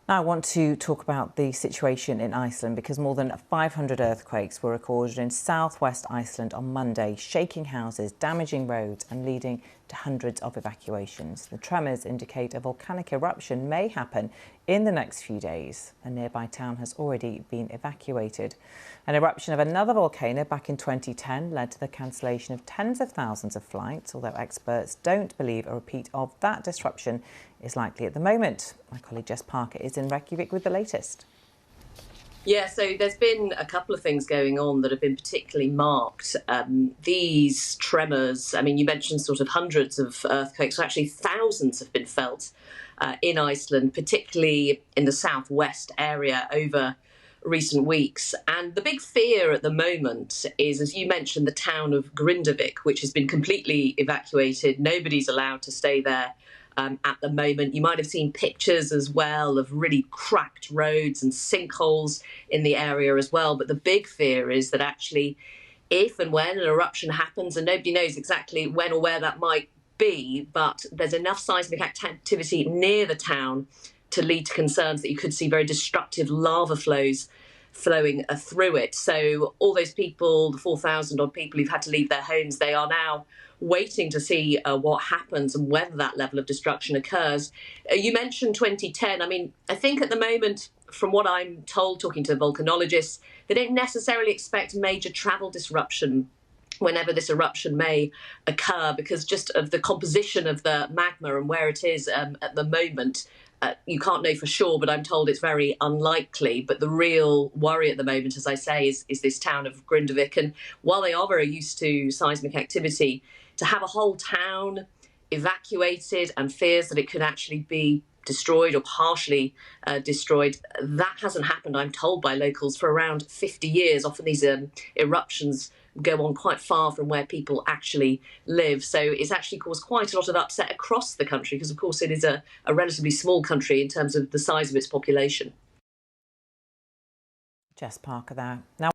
Now I want to talk about the situation in Iceland because more than 500 earthquakes were recorded in southwest Iceland on Monday, shaking houses, damaging roads and leading to hundreds of evacuations. The tremors indicate a volcanic eruption may happen in the next few days. A nearby town has already been evacuated. An eruption of another volcano back in 2010 led to the cancellation of tens of thousands of flights, although experts don't believe a repeat of that disruption is likely at the moment. My colleague Jess Parker is in Reykjavik with the latest. Yeah, so there's been a couple of things going on that have been particularly marked. These tremors, I mean, you mentioned sort of hundreds of earthquakes, so actually thousands have been felt in Iceland, particularly in the southwest area over recent weeks. And the big fear at the moment is, as you mentioned, the town of Grindavik, which has been completely evacuated. Nobody's allowed to stay there at the moment. You might have seen pictures as well of really cracked roads and sinkholes in the area as well. But the big fear is that actually, if and when an eruption happens, and nobody knows exactly when or where that might be, but there's enough seismic activity near the town to lead to concerns that you could see very destructive lava flows flowing through it. So all those people, the 4,000 odd people who've had to leave their homes, they are now waiting to see what happens and whether that level of destruction occurs. You mentioned 2010. I mean, I think at the moment, from what I'm told, talking to volcanologists, they don't necessarily expect major travel disruption whenever this eruption may occur, because just of the composition of the magma and where it is at the moment. You can't know for sure, but I'm told it's very unlikely. But the real worry at the moment, as I say, is this town of Grindavik. And while they are very used to seismic activity, to have a whole town evacuated and fears that it could actually be destroyed or partially destroyed, that hasn't happened, I'm told by locals, for around 50 years. Often these eruptions go on quite far from where people actually live. So it's actually caused quite a lot of upset across the country because, of course, it is a relatively small country in terms of the size of its population. Jess Parker there. Now